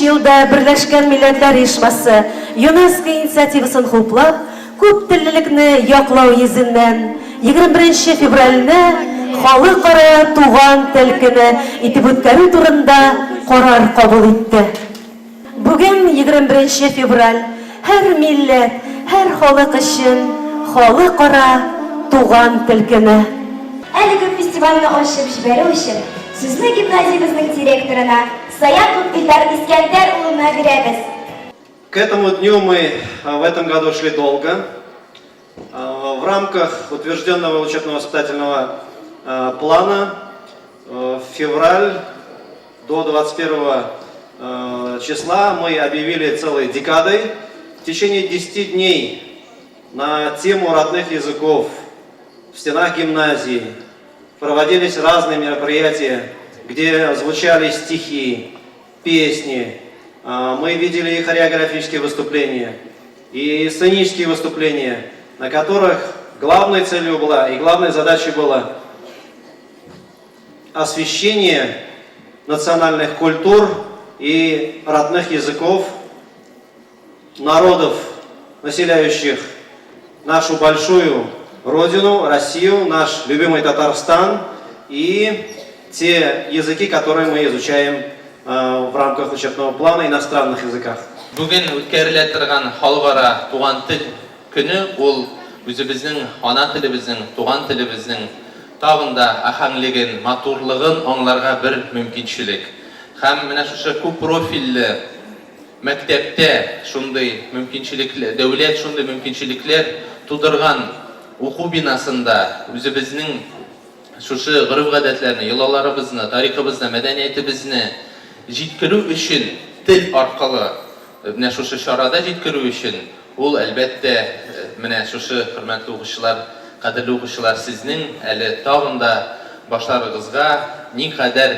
елда Берләшкән Милләтләр Оешмасы ЮНЕСКО инициативасын хуплап, күп теллелекне яклау йөзеннән 21 февральне халыкара туган тел көне итеп үткәрү турында карар кабул итте. Бүген 21 февраль һәр милләт, һәр халык өчен халыкара туган тел көне. Әлеге фестивальне ачып җибәрү өчен сезне гимназиябезнең директорына Саяков Илдар Искәндәр улына бирәбез. К этому дню мы в этом году шли долго. В рамках утвержденного учебно-воспитательного плана в февраль до 21 числа мы объявили целой декадой. В течение 10 дней на тему родных языков в стенах гимназии проводились разные мероприятия, где звучали стихи, песни. Мы видели и хореографические выступления, и сценические выступления, на которых главной целью была и главной задачей было освещение национальных культур и родных языков народов, населяющих нашу большую родину, Россию, наш любимый Татарстан и те языки, которые мы изучаем в рамках учебного плана иностранных языках. Бүген үткәрелә торган халыкара туган тел көне ул үзебезнең ана телебезнең, туган телебезнең тагын да ахаңлыгын, матурлыгын аңларга бер мөмкинчелек. Һәм менә шушы күп профильле мәктәптә шундый мөмкинчелекләр, дәүләт шундый мөмкинчелекләр тудырган уку бинасында үзебезнең шушы гырыф-гадәтләрне, йолаларыбызны, тарихыбызны, мәдәниятебезне җиткерү өчен тел аркылы менә шушы чарада җиткерү өчен ул әлбәттә менә шушы хөрмәтле укучылар, кадерле укучылар, сезнең әле тагын да башларыгызга никадәр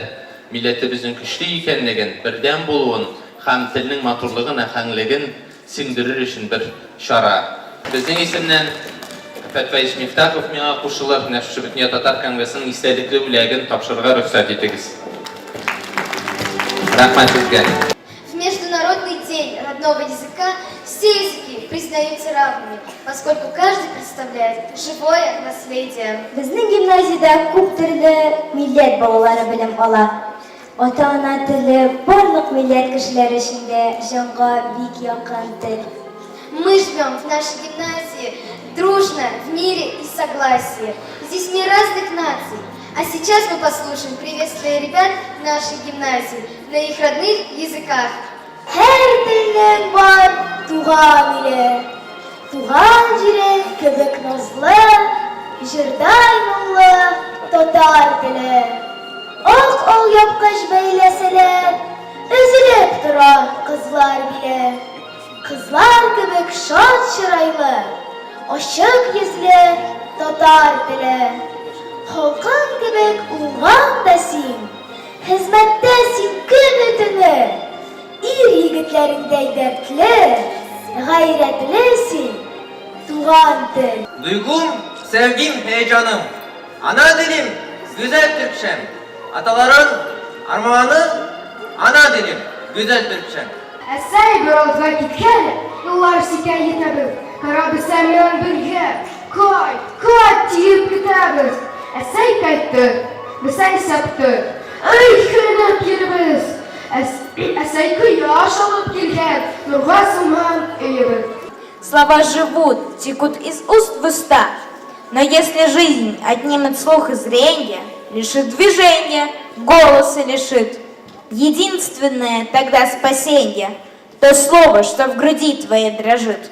милләтебезнең көчле икәнлеген, бердәм булуын һәм телнең матурлыгын, ахаңлыгын сиңдерер өчен бер чара. Безнең исемнән Фәтвәйс Мифтахов миңа кушылып, менә шушы Бөтен татар конгрессының истәлекле бүләген тапшырырга рөхсәт итегез. Рәхмәт сезгә. В Международный день родного языка все языки признаются равными, поскольку каждый представляет живое наследие. Безнең гимназиядә күп төрле милләт балалары белем ала. Ата-ана теле барлык милләт кешеләре өчен дә җанга бик якын тел. Мы живем в нашей гимназии дружно, в мире и согласии. Здесь мир разных наций. А сейчас мы послушаем приветствие ребят нашей гимназии на их родных языках. Һәр телнең бар туган иле, туган җире кебек назлы, җырдай моңлы татар теле. Ак алъяпкыч бәйләсәләр, өзелеп тора кызлар биле. Кызлар кебек шат чырайлы, ачык йөзле татар теле. Халкың кебек уңган да син, хезмәттә син көн үтүне. Ир егетләреңдәй дәртле, гайрәтле син, туган тел. Duygum, sevgim, heyecanım, ana dilim, güzel Türkçem. Ataların armağanı, ana dilim, güzel Türkçem. Әсәй бер алга киткән, юллар сикән йитәбез. Карабыз сәмән бергә, кай тиеп китәбез. Әсәй кайтты, бесәй сапты. Ай көнәп килбез. Әсәй кояш алып килгән, нурга сыман өебез. Слова живут, текут из уст в уста. Но если жизнь отнимет слух и зрение, лишит движения, голоса лишит, единственное тогда спасение — то слово, что в груди твоей дрожит.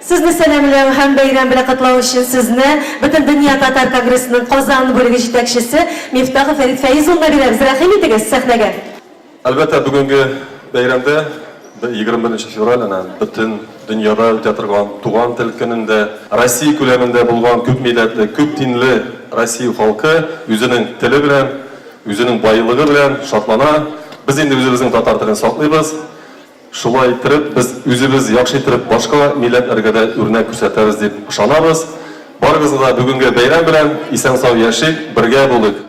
Сезне сәламләү һәм бәйрәм белән котлау өчен сезне Бөтен дөнья татар конгрессының Казан бүлеге җитәкчесе Мифтахов Фәрит Фәйз улына бирәбез. Рәхим итегез сәхнәгә. Әлбәттә, бүгенге бәйрәмдә 21 февраль бөтен дөньяда үтә торган туган тел көнендә Россия күләмендә булган күп милләтле, күп динле Россия халкы үзенең теле белән, үзенең байлыгы белән шатлана. Без инде үзебезнең татар телен саклыйбыз. Шулай итеп, без үзебез яхшы итеп башка милләтләргә дә үрнәк күрсәтәбез дип ышанабыз. Барыгызны да бүгенге бәйрәм белән исән-сау яшик, бергә булыйк.